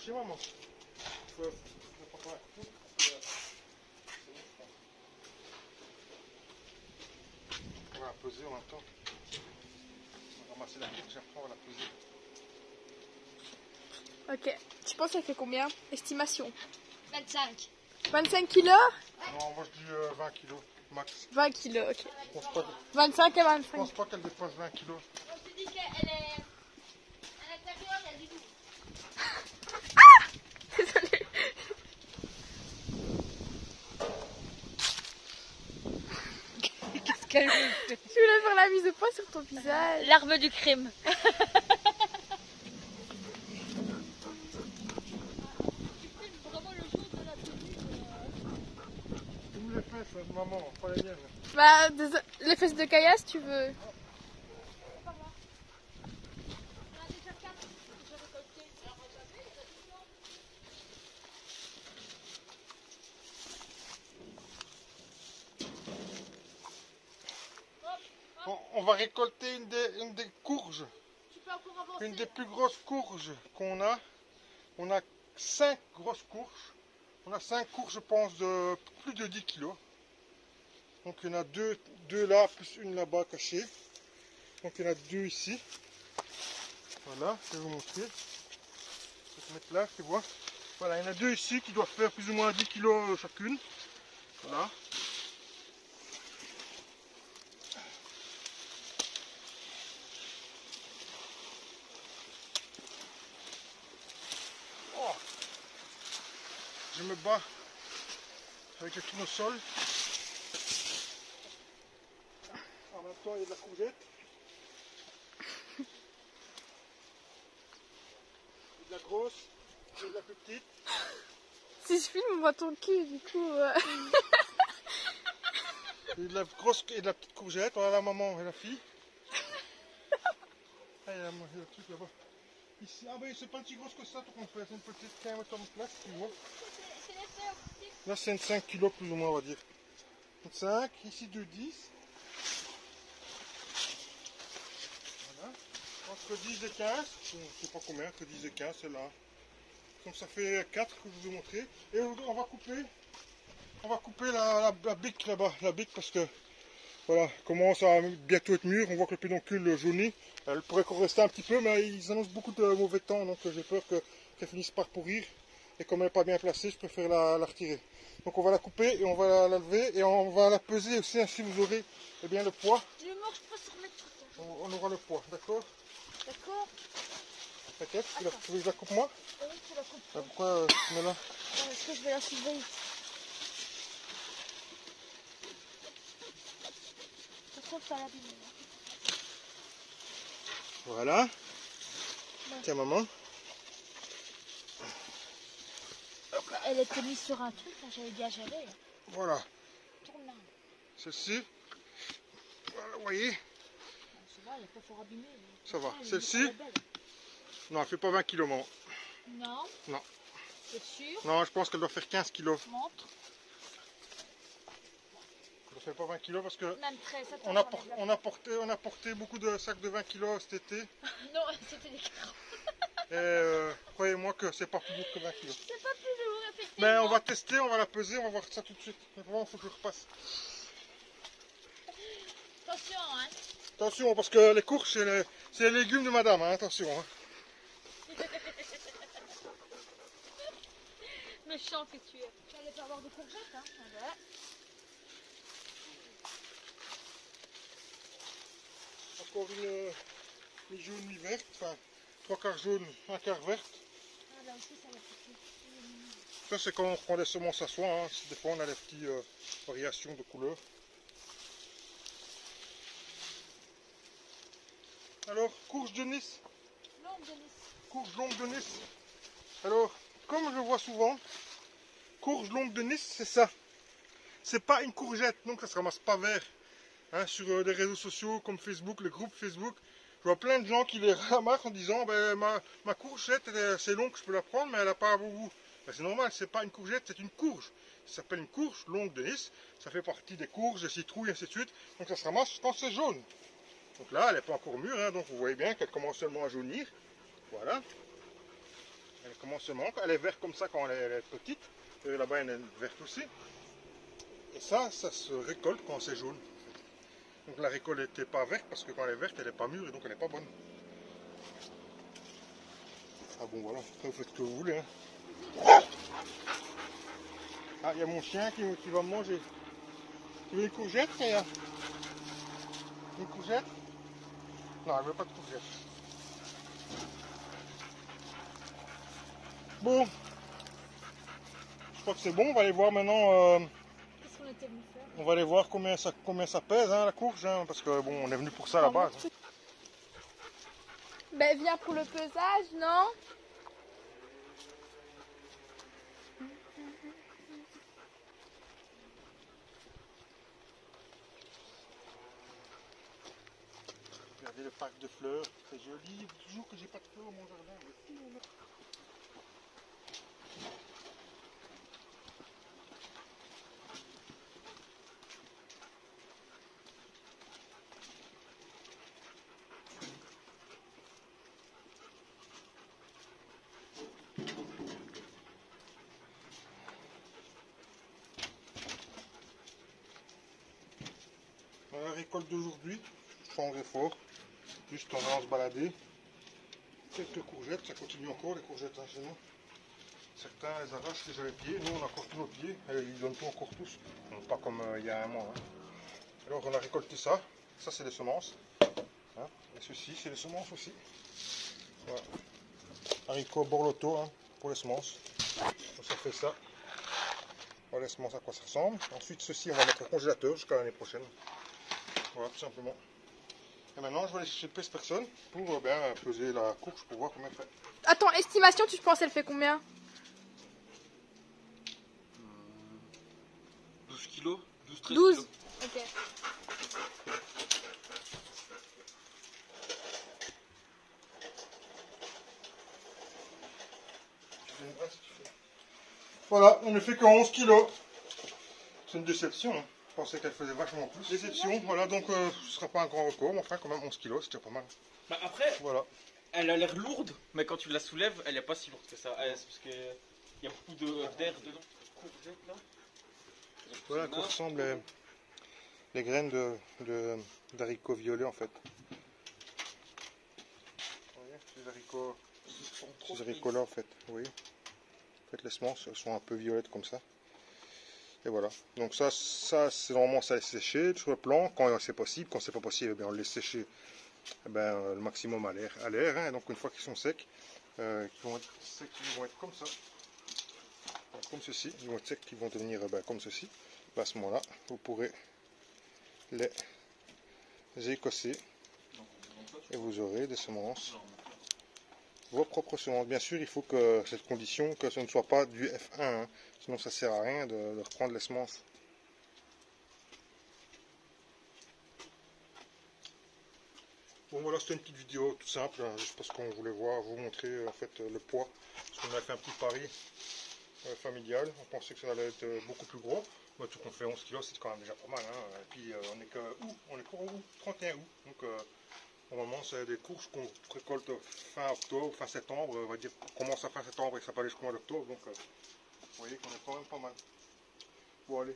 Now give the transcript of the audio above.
coucher, maman. On va la peser en même temps. On va ramasser la courge et après on va la peser. Ok. Tu penses qu'elle fait combien? Estimation. 25. 25 kilos? Non, moi je dis 20 kilos max. 20 kilos, ok. Je pense pas, 25 à je 25. pense pas qu'elle dépasse 20 kilos. On se dit qu'elle est à l'intérieur, il y a du loup. Désolée. Qu'est-ce qu'elle me fait? Je voulais faire la mise au point sur ton visage. L'arme du crime. Tous les fesses, maman, pas les miennes. Bah, les fesses de caillasse, tu veux. On va récolter une des courges. Tu peux encore avancer. Une des plus grosses courges qu'on a. On a 5 grosses courges. On a 5 courges, je pense, de plus de 10 kilos. Donc il y en a deux là, plus une là-bas cachée. Donc il y en a 2 ici. Voilà, je vais vous montrer. Je vais te mettre là, tu vois. Voilà, il y en a 2 ici qui doivent faire plus ou moins 10 kilos chacune. Voilà. Oh. Je me bats avec le tournesol. En même temps, il y a de la courgette. Il y a de la grosse, il y a de la plus petite. Si je filme, on voit ton cul, du coup. Il y a de la grosse et de la petite courgette. Voilà la maman et la fille. Ah, il y a le truc là-bas. Ici, ah ben c'est pas aussi grosse que ça, tout compte. C'est une petite 15 tonnes de place, tu vois. Là c'est une 5 kilos plus ou moins, on va dire. Une 5, ici 2,10. Voilà. Entre 10 et 15, je ne sais pas combien, entre 10 et 15, c'est là. Donc ça fait 4 que je vous ai montré. Et on va couper la bique là-bas, la bique parce que voilà, commence à bientôt être mûr. On voit que le pédoncule jaunit. Elle pourrait encore rester un petit peu, mais ils annoncent beaucoup de mauvais temps, donc j'ai peur qu'elle finisse par pourrir. Et comme elle n'est pas bien placée, je préfère la retirer. Donc on va la couper et on va la lever et on va la peser aussi, ainsi vous aurez eh bien, le poids. Le mort, je peux se remettre sur ça. On aura le poids, d'accord? D'accord. T'inquiète, tu veux que je la coupe moi? Oui, tu la coupes. Pourquoi tu mets là? Est-ce que je vais la soulever? Attention, ça l'abîme. Voilà. Ouais. Tiens maman. Elle était mise sur un truc, j'avais bien géré. Voilà. Tourne là. Celle-ci. Voilà, vous voyez? Ça va, il n'y a pas fort abîmé. Ça va. Elle est Celle-ci? belle. Non, elle fait pas 20 kg maman. Non. Non. C'est sûr? Non, je pense qu'elle doit faire 15 kg. Montre. Elle ne fait pas 20 kg parce que Même 13. Attends, on a porté beaucoup de sacs de 20 kg cet été. Non, c'était des carottes. Et croyez-moi que c'est pas plus lourd que 20 kg. C'est pas plus lourd, effectivement. Mais on va tester, on va la peser, on va voir ça tout de suite. Mais pour moi, il faut que je repasse. Attention, hein. Attention, parce que les courges, c'est les légumes de madame, hein, attention. Hein. Méchant que tu es. Tu allais pas avoir de courgettes, hein. Ouais. Encore une jaune, une verte, enfin 3 quarts jaune, 1 quart verte. Ah, là aussi, ça va pousser. Ça c'est quand on prend des semences à soin, hein. Des fois on a des petites variations de couleurs. Alors, courge de Nice. Longue de Nice. Courge longue de Nice. Alors, comme je vois souvent, courge longue de Nice, c'est ça. C'est pas une courgette, donc ça se ramasse pas vert. Hein, sur les réseaux sociaux comme Facebook, les groupes Facebook, je vois plein de gens qui les ramassent en disant ben, ma courgette c'est long que je peux la prendre mais elle n'a pas un beau goût. Ben, c'est normal, c'est pas une courgette, c'est une courge. Ça s'appelle une courge longue de Nice, ça fait partie des courges, des citrouilles et ainsi de suite. Donc ça se ramasse quand c'est jaune. Donc là elle n'est pas encore mûre, hein, donc vous voyez bien qu'elle commence seulement à jaunir. Voilà. Elle commence seulement, elle est verte comme ça quand elle est petite. Et là-bas elle est verte aussi. Et ça se récolte quand c'est jaune. Donc la récolte n'était pas verte parce que quand elle est verte, elle n'est pas mûre et donc elle n'est pas bonne. Ah bon voilà, après vous faites ce que vous voulez. Hein. Ah, il y a mon chien qui va me manger. Tu veux une courgette, Kaya? Une courgette? Non, elle veut pas de courgette. Bon, je crois que c'est bon, on va aller voir maintenant. Qu'est-ce qu'on était venu faire? On va aller voir combien ça pèse, hein, la courge, hein, parce que bon, on est venu pour ça à la base. Hein. Ben viens pour le pesage, non? Regardez le parc de fleurs, c'est joli. Toujours que j'ai pas de fleurs dans mon jardin. Voilà la récolte d'aujourd'hui, changerait fort. Juste on va se balader. Quelques courgettes, ça continue encore les courgettes hein, chez nous. Certains les arrachent déjà les pieds, nous on a encore tous nos pieds, et ils donnent pas encore tous. Donc, pas comme il y a un mois. Hein. Alors on a récolté ça, ça c'est des semences. Hein. Et ceci c'est des semences aussi. Voilà. Haricots borlotto hein, pour les semences. Donc, ça fait ça. Voilà les semences à quoi ça ressemble. Ensuite ceci on va mettre au congélateur jusqu'à l'année prochaine. Voilà tout simplement. Et maintenant je vais aller chez Pèse Personne pour peser la courge pour voir combien elle fait. Attends, estimation, tu penses elle fait combien? 12 kilos, 12-13 12. kilos. Ok. Voilà, on ne fait que 11 kilos. C'est une déception. Hein. Je pensais qu'elle faisait vachement plus. Déception, voilà, donc ce ne sera pas un grand record, mais enfin quand même 11 kilos, c'est déjà pas mal. Bah après, Voilà. elle a l'air lourde, mais quand tu la soulèves, elle n'est pas si lourde que ça. C'est parce qu'il y a beaucoup d'air dedans. Courgette là. Voilà à quoi ressemblent les graines d'haricots violets en fait. Vous voyez, ces haricots là en fait, oui. En fait les semences sont un peu violettes comme ça. Et voilà, donc ça c'est normalement ça les sécher sur le plan quand c'est possible, quand c'est pas possible, eh bien, on les laisse sécher le maximum à l'air. Hein. Donc une fois qu'ils sont secs, ils vont être secs, ils vont être comme ça, comme ceci, ils vont être secs, ils vont devenir comme ceci. À ce moment-là, vous pourrez les écosser et vous aurez des semences, vos propres semences. Bien sûr, il faut que cette condition, que ce ne soit pas du F1, hein. Sinon ça sert à rien de reprendre les semences. Bon voilà, c'était une petite vidéo tout simple, hein, juste parce qu'on voulait vous montrer en fait le poids. Parce qu'on a fait un petit pari familial, on pensait que ça allait être beaucoup plus gros. Mais tout qu'on fait 11 kg, c'est quand même déjà pas mal. Hein. Et puis on est que août, 31 août. Donc normalement c'est des courges qu'on récolte fin octobre, fin septembre. On va dire qu'on commence à fin septembre et que ça peut aller jusqu'au mois d'octobre. Donc vous voyez qu'on est quand même pas mal. Bon allez.